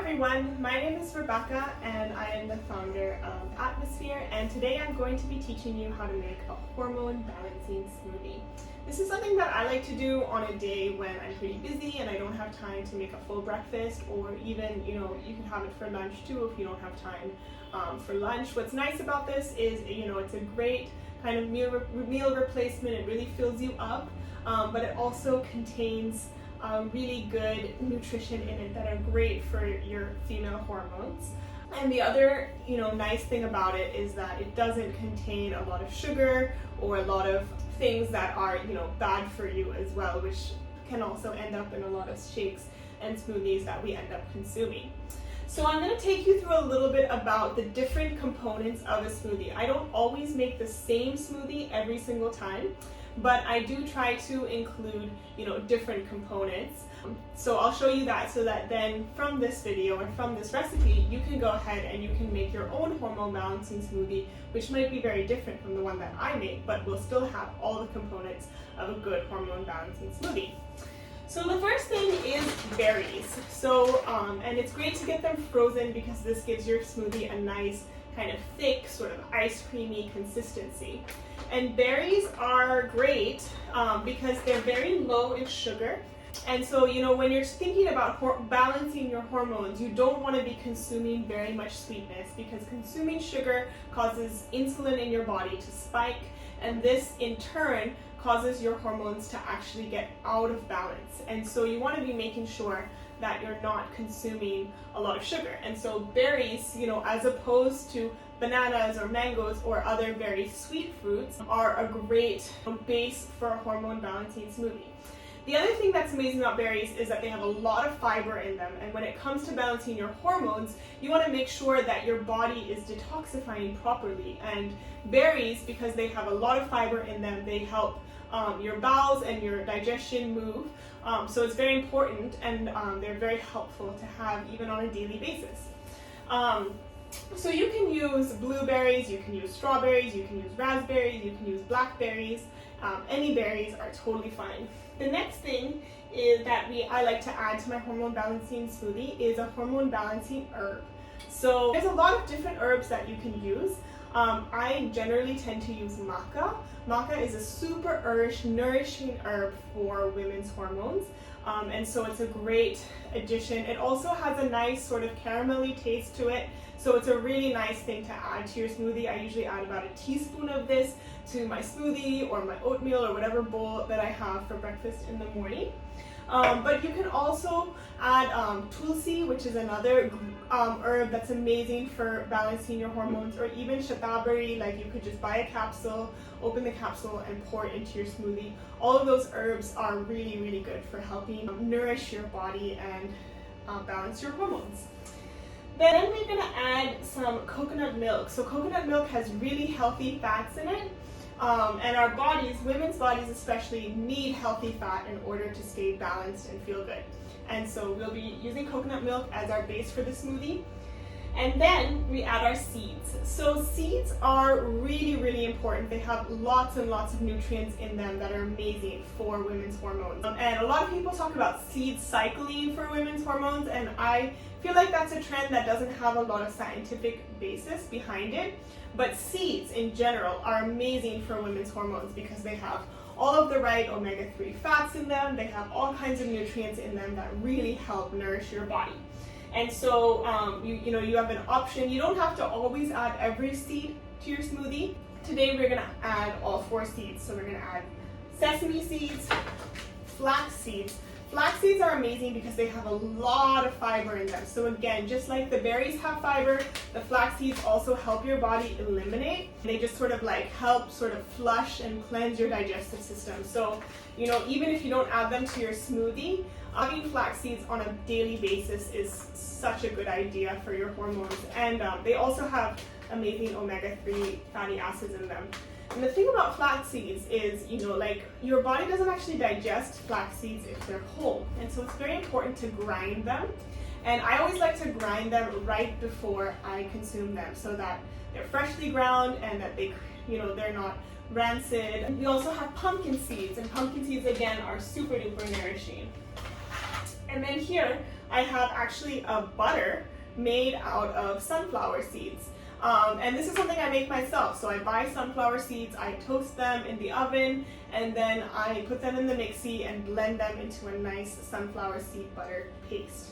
everyone, my name is Rebekah and I am the founder of Atmosphere, and today I'm going to be teaching you how to make a hormone balancing smoothie. This is something that I like to do on a day when I'm pretty busy and I don't have time to make a full breakfast, or even, you can have it for lunch too if you don't have time for lunch. What's nice about this is, it's a great kind of meal replacement. It really fills you up, but it also contains really good nutrition in it that are great for your female hormones. And the other, nice thing about it is that it doesn't contain a lot of sugar or a lot of things that are, bad for you as well, which can also end up in a lot of shakes and smoothies that we end up consuming. So I'm going to take you through a little bit about the different components of a smoothie. I don't always make the same smoothie every single time, but I do try to include, different components. So I'll show you that, so that then from this video and from this recipe, you can go ahead and you can make your own hormone balancing smoothie, which might be very different from the one that I make, but will still have all the components of a good hormone balancing smoothie. So the first thing is berries. And it's great to get them frozen because this gives your smoothie a nice kind of thick, sort of ice creamy consistency. And berries are great because they're very low in sugar. And so, when you're thinking about balancing your hormones, you don't want to be consuming very much sweetness, because consuming sugar causes insulin in your body to spike, and this in turn causes your hormones to actually get out of balance. And so you want to be making sure that you're not consuming a lot of sugar. And so berries, as opposed to bananas or mangoes or other very sweet fruits, are a great base for a hormone balancing smoothie. The other thing that's amazing about berries is that they have a lot of fiber in them, and when it comes to balancing your hormones, you want to make sure that your body is detoxifying properly. And berries, because they have a lot of fiber in them, they help your bowels and your digestion move. So it's very important, and they're very helpful to have even on a daily basis. So you can use blueberries, you can use strawberries, you can use raspberries, you can use blackberries. Any berries are totally fine. The next thing is that I like to add to my hormone balancing smoothie is a hormone balancing herb. So there's a lot of different herbs that you can use. I generally tend to use maca. Maca is a super nourishing herb for women's hormones. And so it's a great addition. It also has a nice sort of caramelly taste to it. So it's a really nice thing to add to your smoothie. I usually add about a teaspoon of this to my smoothie or my oatmeal or whatever bowl that I have for breakfast in the morning. But you can also add tulsi, which is another herb that's amazing for balancing your hormones, or even shatavari. Like, you could just buy a capsule, open the capsule, and pour it into your smoothie. All of those herbs are really, really good for helping nourish your body and balance your hormones. Then we're going to add some coconut milk. So coconut milk has really healthy fats in it. And our bodies, women's bodies especially, need healthy fat in order to stay balanced and feel good. And so we'll be using coconut milk as our base for the smoothie. And then we add our seeds. So seeds are really, really important. They have lots and lots of nutrients in them that are amazing for women's hormones. And a lot of people talk about seed cycling for women's hormones, and I feel like that's a trend that doesn't have a lot of scientific basis behind it. But seeds in general are amazing for women's hormones because they have all of the right omega-3 fats in them. They have all kinds of nutrients in them that really help nourish your body. And so you have an option. You don't have to always add every seed to your smoothie. Today we're going to add all 4 seeds. So we're going to add sesame seeds, flax seeds. Flax seeds are amazing because they have a lot of fiber in them. So again, just like the berries have fiber, the flax seeds also help your body eliminate. They just sort of help flush and cleanse your digestive system. So, even if you don't add them to your smoothie, having flax seeds on a daily basis is such a good idea for your hormones. And they also have amazing omega-3 fatty acids in them. And the thing about flax seeds is, your body doesn't actually digest flax seeds if they're whole. And so it's very important to grind them. And I always like to grind them right before I consume them so that they're freshly ground and that they're not rancid. We also have pumpkin seeds, and pumpkin seeds again are super duper nourishing. And then here I have actually a butter made out of sunflower seeds. And this is something I make myself. So I buy sunflower seeds, I toast them in the oven, and then I put them in the mixie and blend them into a nice sunflower seed butter paste.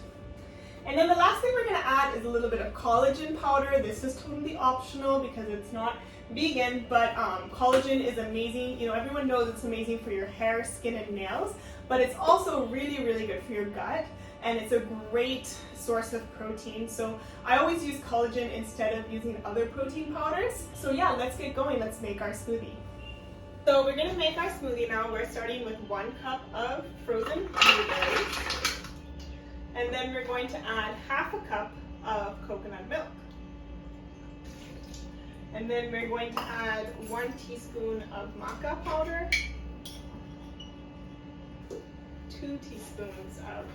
And then the last thing we're going to add is a little bit of collagen powder. This is totally optional because it's not vegan, but collagen is amazing. You know, everyone knows it's amazing for your hair, skin, and nails, but it's also really, really good for your gut, and it's a great source of protein. So I always use collagen instead of using other protein powders. So yeah, let's get going. Let's make our smoothie. So we're going to make our smoothie now. We're starting with 1 cup of frozen blueberries. And then we're going to add half a cup of coconut milk. And then we're going to add 1 teaspoon of maca powder, 2 teaspoons of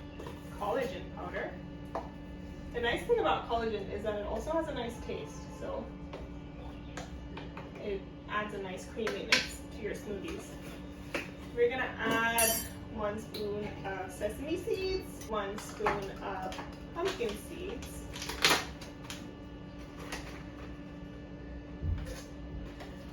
collagen powder. The nice thing about collagen is that it also has a nice taste, so it adds a nice creaminess to your smoothies. We're gonna add 1 spoon of sesame seeds, 1 spoon of pumpkin seeds,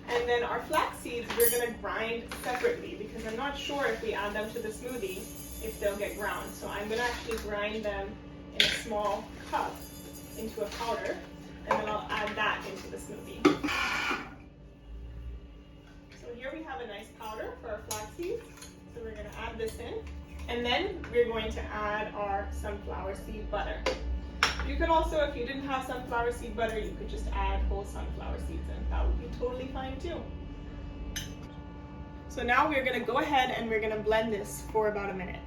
and then our flax seeds we're gonna grind separately because I'm not sure if we add them to the smoothie if they'll get ground. So I'm gonna actually grind them in a small cup into a powder, and then I'll add that into the smoothie. So here we have a nice powder for our flax seeds. So we're going to add this in, and then we're going to add our sunflower seed butter. You could also, if you didn't have sunflower seed butter, you could just add whole sunflower seeds in. That would be totally fine too. So now we're going to go ahead and we're going to blend this for about a minute.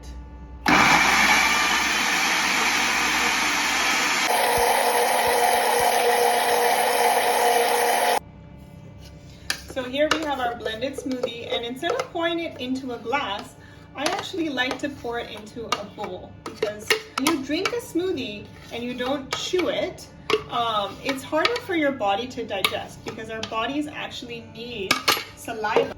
So here we have our blended smoothie, and instead of pouring it into a glass, I actually like to pour it into a bowl, because when you drink a smoothie and you don't chew it, it's harder for your body to digest, because our bodies actually need saliva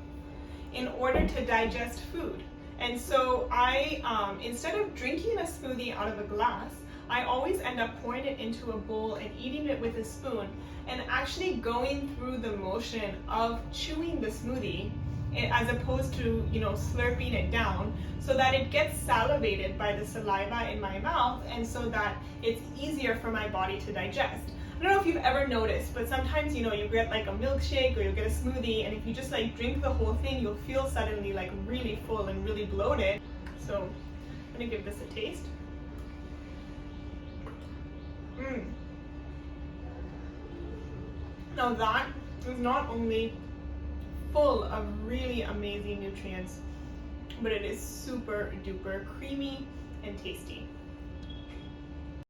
in order to digest food. And so I, instead of drinking a smoothie out of a glass, I always end up pouring it into a bowl and eating it with a spoon, and actually going through the motion of chewing the smoothie as opposed to, you know, slurping it down, so that it gets salivated by the saliva in my mouth, and so that it's easier for my body to digest. I don't know if you've ever noticed, but sometimes, you know, you get like a milkshake or you'll get a smoothie, and if you just like drink the whole thing, you'll feel suddenly like really full and really bloated. So I'm gonna give this a taste. Now that is not only full of really amazing nutrients, but it is super duper creamy and tasty.